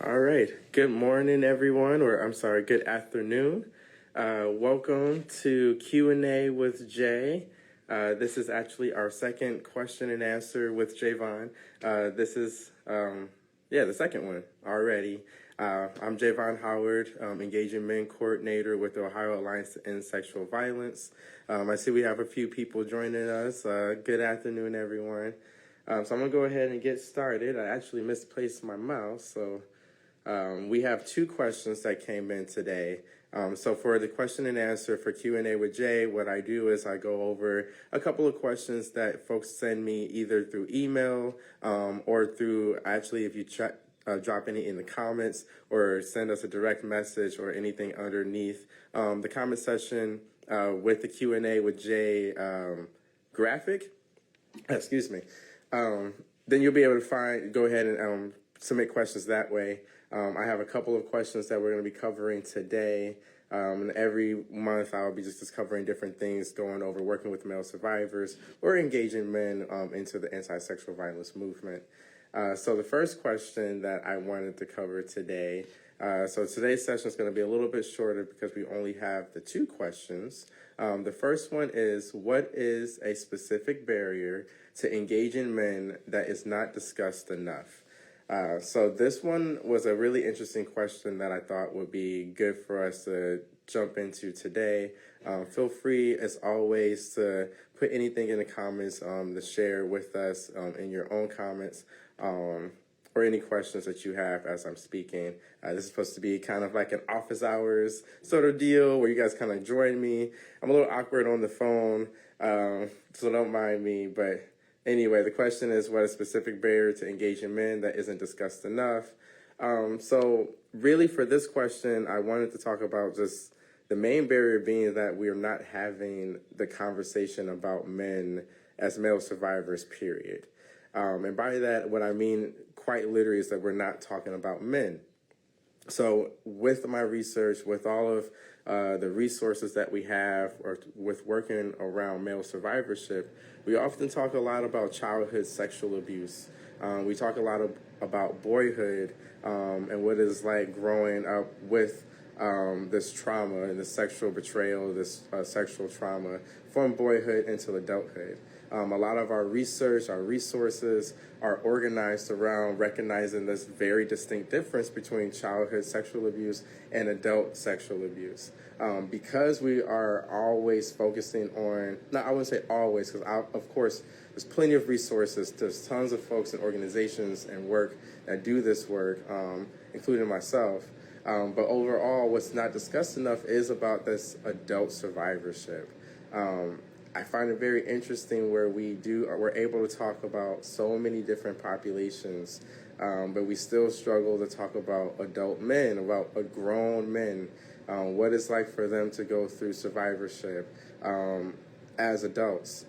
All right. Good morning, everyone, or I'm sorry, good afternoon. Welcome to Q&A with Jay. This is actually our second question and answer with Javon. This is, the second one already. I'm Javon Howard, Engaging Men Coordinator with the Ohio Alliance to End Sexual Violence. I see we have a few people joining us. Good afternoon, everyone. So I'm going to go ahead and get started. I actually misplaced my mouse, so we have two questions that came in today. So for the question and answer for Q&A with Jay, what I do is I go over a couple of questions that folks send me either through email or through, actually, if you drop any in the comments or send us a direct message or anything underneath the comment section with the Q&A with Jay graphic, excuse me, then you'll be able to go ahead and submit questions that way. I have a couple of questions that we're going to be covering today. And every month I'll be just covering different things, going over working with male survivors or engaging men into the anti-sexual violence movement. So the first question that I wanted to cover today, so today's session is going to be a little bit shorter because we only have the two questions. The first one is, what is a specific barrier to engaging men that is not discussed enough? So this one was a really interesting question that I thought would be good for us to jump into today. Feel free, as always, to put anything in the comments to share with us in your own comments or any questions that you have as I'm speaking. This is supposed to be kind of like an office hours sort of deal where you guys kind of join me. I'm a little awkward on the phone, so don't mind me, but anyway, the question is, what a specific barrier to engaging men that isn't discussed enough? So really for this question, I wanted to talk about just the main barrier being that we are not having the conversation about men as male survivors, period. And by that, what I mean quite literally is that we're not talking about men. So with my research, with all of the resources that we have, or with working around male survivorship, we often talk a lot about childhood sexual abuse. We talk a lot about boyhood and what it's like growing up with this trauma and this sexual betrayal, this sexual trauma from boyhood into adulthood. A lot of our research, our resources are organized around recognizing this very distinct difference between childhood sexual abuse and adult sexual abuse. Because we are always focusing on, no, I wouldn't say always, because of course, there's plenty of resources. There's tons of folks and organizations and work that do this work, including myself. But overall, what's not discussed enough is about this adult survivorship. I find it very interesting where we're able to talk about so many different populations, but we still struggle to talk about adult men, about grown men, what it's like for them to go through survivorship as adults.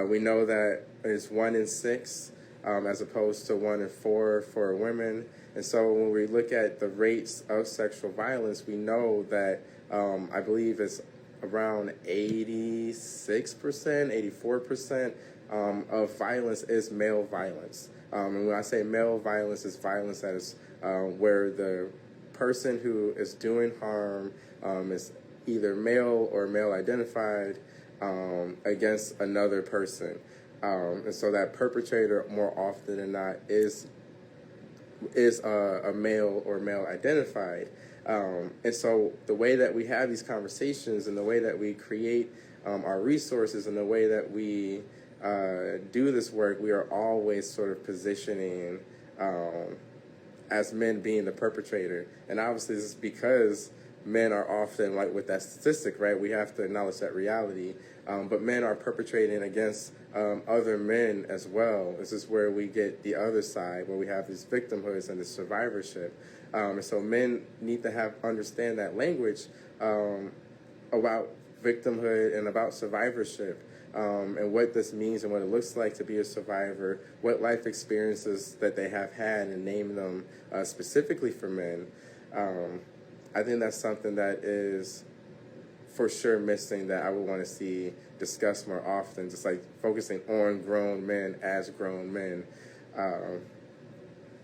We know that it's 1 in 6 as opposed to 1 in 4 for women. And so when we look at the rates of sexual violence, we know that I believe it's around 86%, 84% of violence is male violence. And when I say male violence, it's violence that is where the person who is doing harm is either male or male identified against another person. And so that perpetrator, more often than not, is a male or male identified. And so the way that we have these conversations and the way that we create our resources and the way that we do this work, we are always sort of positioning as men being the perpetrator. And obviously this is because men are often, like with that statistic, right, we have to acknowledge that reality. But men are perpetrating against other men as well. This is where we get the other side, where we have these victimhoods and this survivorship. And so men need to understand that language about victimhood and about survivorship, and what this means and what it looks like to be a survivor, what life experiences that they have had, and name them specifically for men. I think that's something that is for sure missing, that I would want to see discussed more often, just like focusing on grown men as grown men.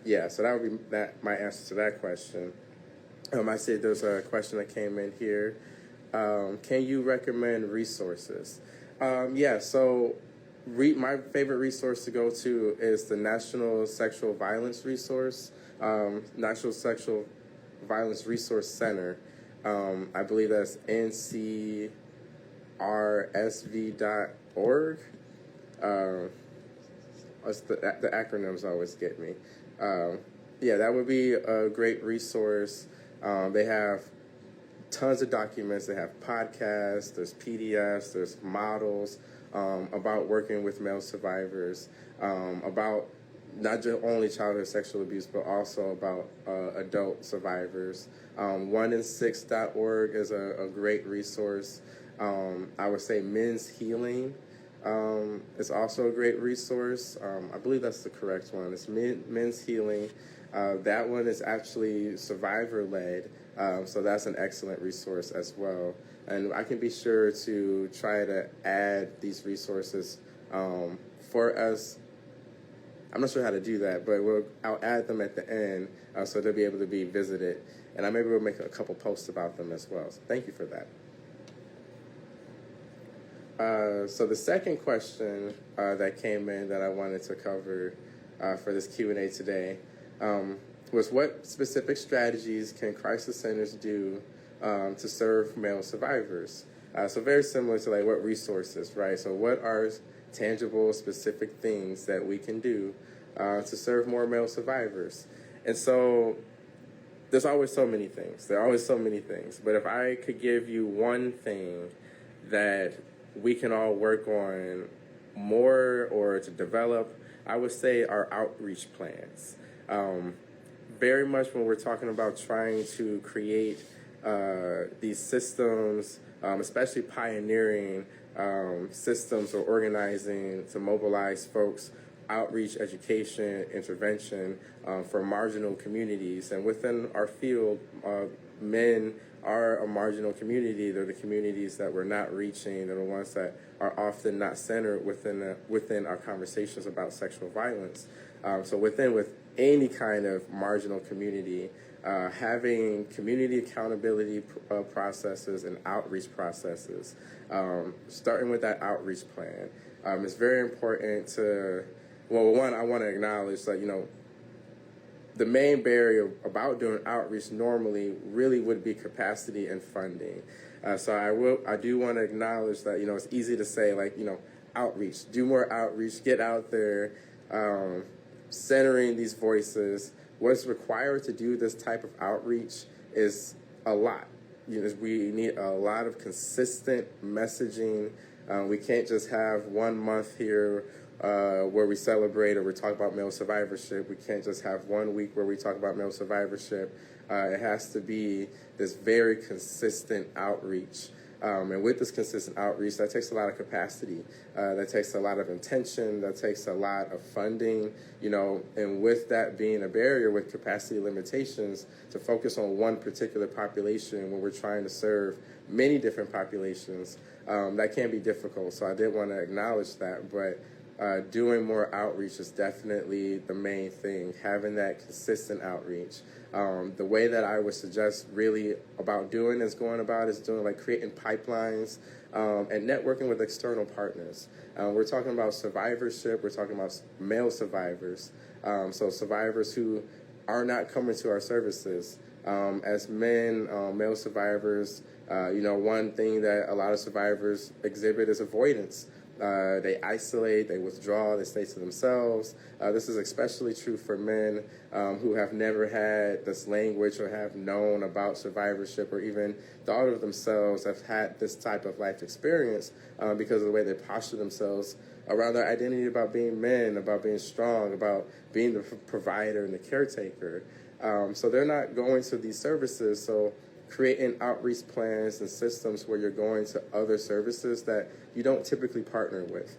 Yeah, so that would be my answer to that question. I see there's a question that came in here. Can you recommend resources? Yeah, so my favorite resource to go to is the National Sexual Violence Resource, National Sexual Violence Resource Center. I believe that's ncrsv.org. The acronyms always get me. Yeah, that would be a great resource. They have tons of documents. They have podcasts, there's PDFs, there's models about working with male survivors, about not just only childhood sexual abuse, but also about adult survivors. 1in6.org is a great resource. I would say Men's Healing is also a great resource. I believe that's the correct one. It's Men's Healing. That one is actually survivor-led, so that's an excellent resource as well. And I can be sure to try to add these resources for us. I'm not sure how to do that, but I'll add them at the end so they'll be able to be visited. And I maybe will make a couple posts about them as well. So thank you for that. So the second question that came in that I wanted to cover for this Q&A today was, what specific strategies can crisis centers do to serve male survivors? So very similar to like what resources, right? So what are tangible, specific things that we can do to serve more male survivors? And so there's always so many things. There are always so many things. But if I could give you one thing that we can all work on more or to develop, I would say our outreach plans. Very much when we're talking about trying to create these systems, especially pioneering systems or organizing to mobilize folks, outreach, education, intervention for marginal communities. And within our field, men are a marginal community. They're the communities that we're not reaching. They're the ones that are often not centered within our conversations about sexual violence. So with any kind of marginal community, having community accountability processes and outreach processes, starting with that outreach plan, is very important to, well, one, I want to acknowledge that, the main barrier about doing outreach normally really would be capacity and funding. So I do want to acknowledge that, it's easy to say outreach, do more outreach, get out there, centering these voices. What's required to do this type of outreach is a lot. We need a lot of consistent messaging. We can't just have 1 month here where we celebrate or we talk about male survivorship. We can't just have 1 week where we talk about male survivorship. It has to be this very consistent outreach. And with this consistent outreach, that takes a lot of capacity. That takes a lot of intention. That takes a lot of funding, and with that being a barrier with capacity limitations, to focus on one particular population when we're trying to serve many different populations, that can be difficult. So I did want to acknowledge that, but doing more outreach is definitely the main thing, having that consistent outreach. The way that I would suggest really about doing is doing creating pipelines and networking with external partners. We're talking about survivorship. We're talking about male survivors. So survivors who are not coming to our services. As men, male survivors, one thing that a lot of survivors exhibit is avoidance. They isolate, they withdraw, they stay to themselves. This is especially true for men who have never had this language or have known about survivorship or even thought of themselves have had this type of life experience because of the way they posture themselves around their identity about being men, about being strong, about being the provider and the caretaker. So they're not going to these services. So creating outreach plans and systems where you're going to other services that you don't typically partner with.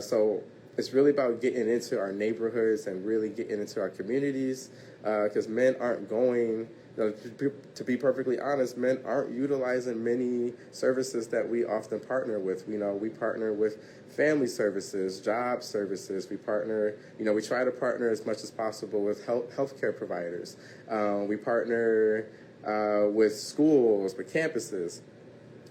So it's really about getting into our neighborhoods and really getting into our communities because men aren't going. To be perfectly honest, men aren't utilizing many services that we often partner with. We partner with family services, job services. We partner, we try to partner as much as possible with healthcare providers. We partner with schools, with campuses.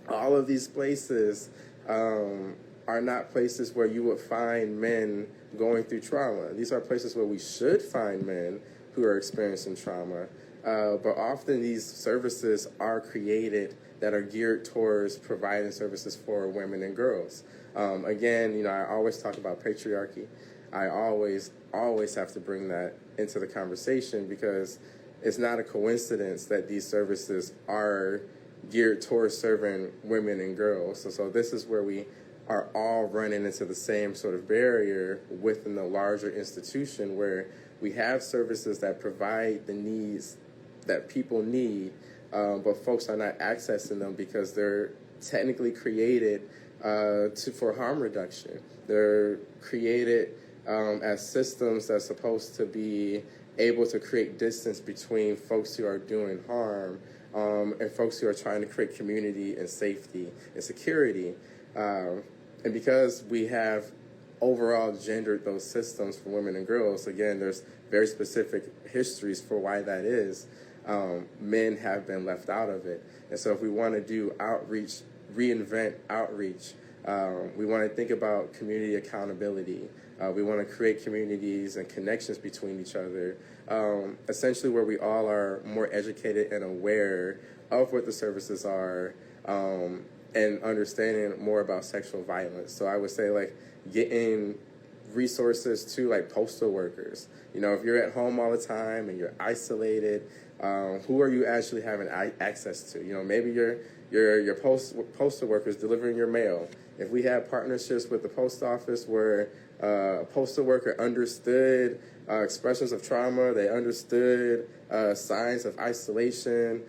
All of these places are not places where you would find men going through trauma. These are places where we should find men who are experiencing trauma. But often these services are created that are geared towards providing services for women and girls. Again, I always talk about patriarchy. I always have to bring that into the conversation because it's not a coincidence that these services are geared towards serving women and girls. So this is where we are all running into the same sort of barrier within the larger institution where we have services that provide the needs that people need, but folks are not accessing them because they're technically created for harm reduction. They're created as systems that's supposed to be able to create distance between folks who are doing harm and folks who are trying to create community and safety and security. And because we have overall gendered those systems for women and girls, again, there's very specific histories for why that is. Men have been left out of it. And so if we want to do outreach, reinvent outreach, we want to think about community accountability. We want to create communities and connections between each other, essentially where we all are more educated and aware of what the services are and understanding more about sexual violence. So I would say getting resources to postal workers. If you're at home all the time and you're isolated, who are you actually having access to? Maybe your postal workers delivering your mail. If we have partnerships with the post office where a postal worker understood expressions of trauma, they understood signs of isolation,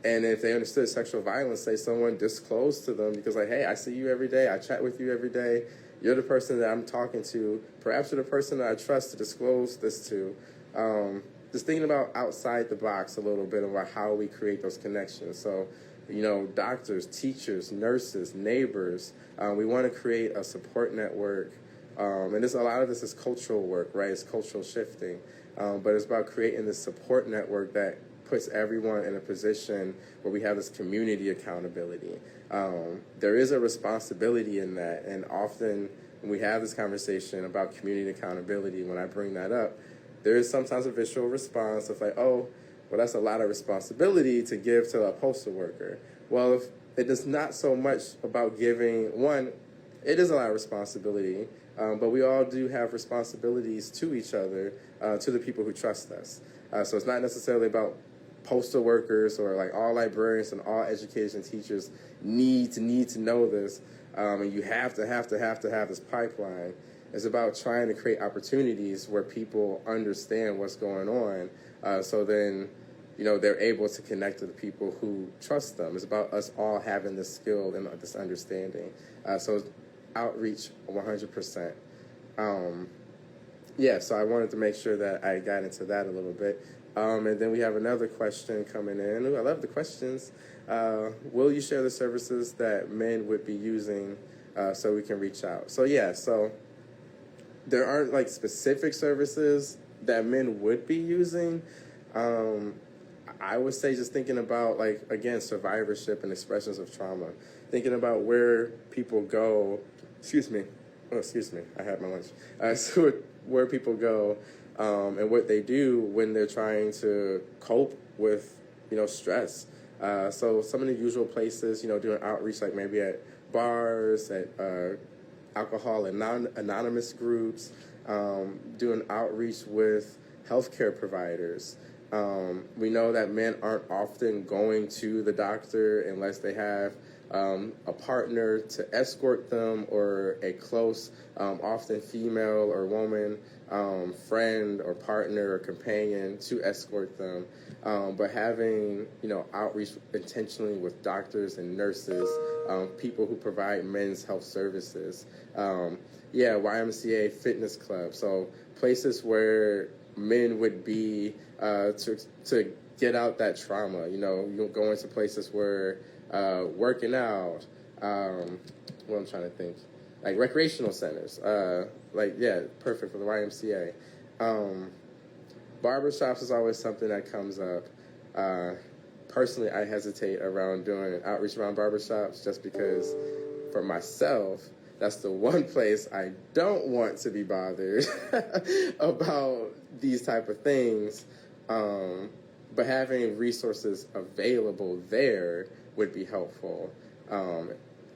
and if they understood sexual violence, say someone disclosed to them because hey, I see you every day, I chat with you every day, you're the person that I'm talking to, perhaps you're the person that I trust to disclose this to. Just thinking about outside the box a little bit about how we create those connections. So, doctors, teachers, nurses, neighbors, we want to create a support network. And a lot of this is cultural work, right? It's cultural shifting. But it's about creating this support network that puts everyone in a position where we have this community accountability. There is a responsibility in that. And often when we have this conversation about community accountability, when I bring that up, there is sometimes a visual response of oh, well, that's a lot of responsibility to give to a postal worker. Well, if it is not so much about giving, one, it is a lot of responsibility, but we all do have responsibilities to each other, to the people who trust us. So it's not necessarily about postal workers or all librarians and all education teachers need to know this, and you have to have this pipeline. It's about trying to create opportunities where people understand what's going on, so then they're able to connect to the people who trust them. It's about us all having this skill and this understanding. So outreach 100%. So I wanted to make sure that I got into that a little bit. And then we have another question coming in. Ooh, I love the questions. Will you share the services that men would be using so we can reach out? So there aren't specific services that men would be using. I would say just thinking about again, survivorship and expressions of trauma, thinking about where people go, excuse me, I had my lunch. So where people go and what they do when they're trying to cope with, stress. So some of the usual places, doing outreach, maybe at bars, at alcohol anonymous groups, doing outreach with healthcare providers. We know that men aren't often going to the doctor unless they have a partner to escort them or a close, often female or woman, friend or partner or companion to escort them. But having, outreach intentionally with doctors and nurses, people who provide men's health services. YMCA fitness club. So places where men would be to get out that trauma. You'll go into places where working out, what I'm trying to think, like recreational centers, perfect for the YMCA. Barbershops is always something that comes up. Personally, I hesitate around doing outreach around barbershops just because for myself, that's the one place I don't want to be bothered about these type of things. But having resources available there would be helpful.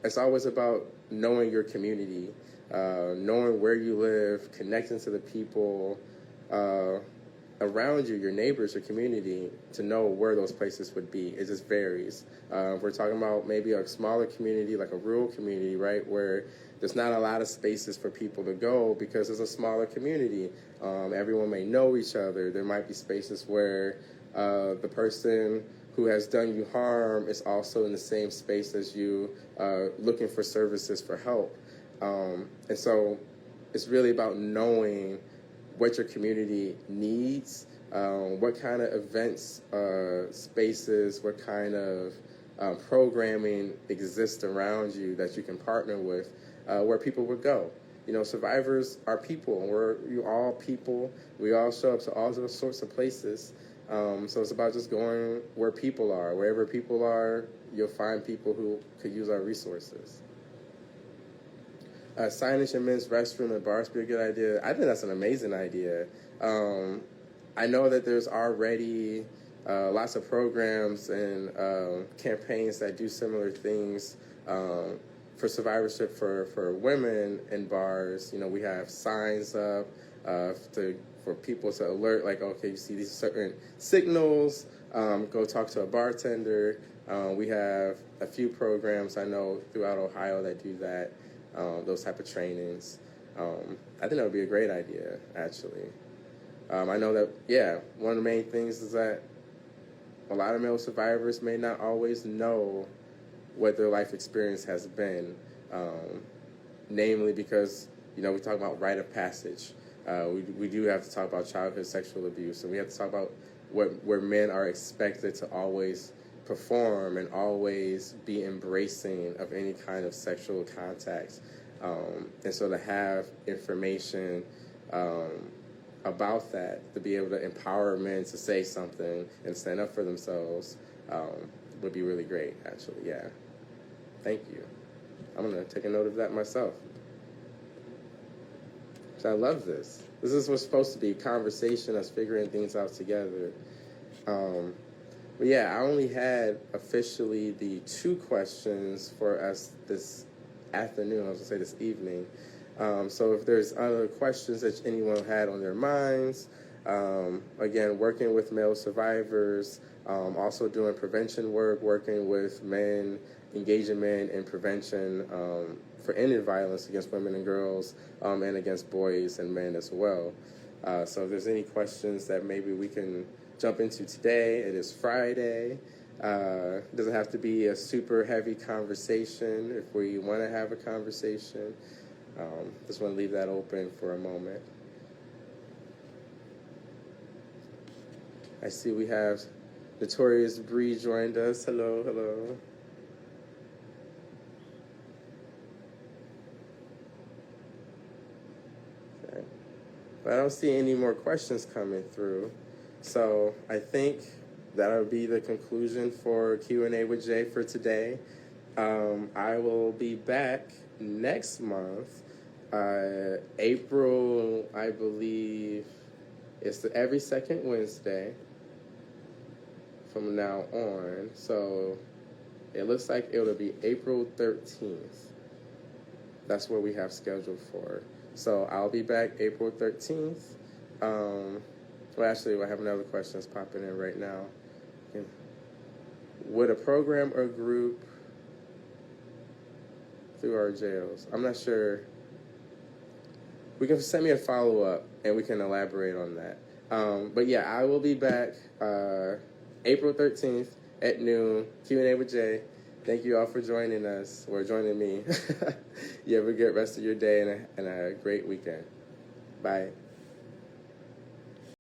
It's always about knowing your community, knowing where you live, connecting to the people around you, your neighbors, your community, to know where those places would be. It just varies. If we're talking about maybe a smaller community, like a rural community, right, where there's not a lot of spaces for people to go because it's a smaller community. Everyone may know each other. There might be spaces where the person who has done you harm is also in the same space as you, looking for services for help. And so it's really about knowing what your community needs, what kind of events, spaces, what kind of programming exists around you that you can partner with, where people would go. Survivors are people. We're all people. We all show up to all those sorts of places. So it's about just going where people are. Wherever people are, you'll find people who could use our resources. Signage in men's restroom and bars be a good idea. I think that's an amazing idea. I know that there's already lots of programs and campaigns that do similar things for survivorship for women in bars. We have signs up for people to alert, like, okay, you see these certain signals, go talk to a bartender. We have a few programs I know throughout Ohio that do that. Those type of trainings. I think that would be a great idea, actually. I know that, one of the main things is that a lot of male survivors may not always know what their life experience has been, namely because, we talk about rite of passage. We do have to talk about childhood sexual abuse, and we have to talk about where men are expected to always perform and always be embracing of any kind of sexual contact. And so to have information about that, to be able to empower men to say something and stand up for themselves would be really great, actually, yeah. Thank you. I'm going to take a note of that myself. So I love this. This is what's supposed to be, conversation, us figuring things out together. But I only had officially the 2 questions for us this afternoon. I was going to say this evening. So if there's other questions that anyone had on their minds, again, working with male survivors, also doing prevention work, working with men, engaging men in prevention for ending violence against women and girls, and against boys and men as well. So if there's any questions that maybe we can jump into today, it is Friday. It doesn't have to be a super heavy conversation if we want to have a conversation. Just want to leave that open for a moment. I see we have Notorious Bree joined us. Hello, hello. Okay. But I don't see any more questions coming through. So I think that'll be the conclusion for Q&A with Jay for today. I will be back next month, April, I believe, it's every second Wednesday from now on. So it looks like it'll be April 13th. That's what we have scheduled for. So I'll be back April 13th. Well, actually, I have another question that's popping in right now. Would a program or group through our jails? I'm not sure. We can send me a follow-up, and we can elaborate on that. But I will be back April 13th at noon, Q&A with Jay. Thank you all for joining us, or joining me. You have a good rest of your day and a great weekend. Bye.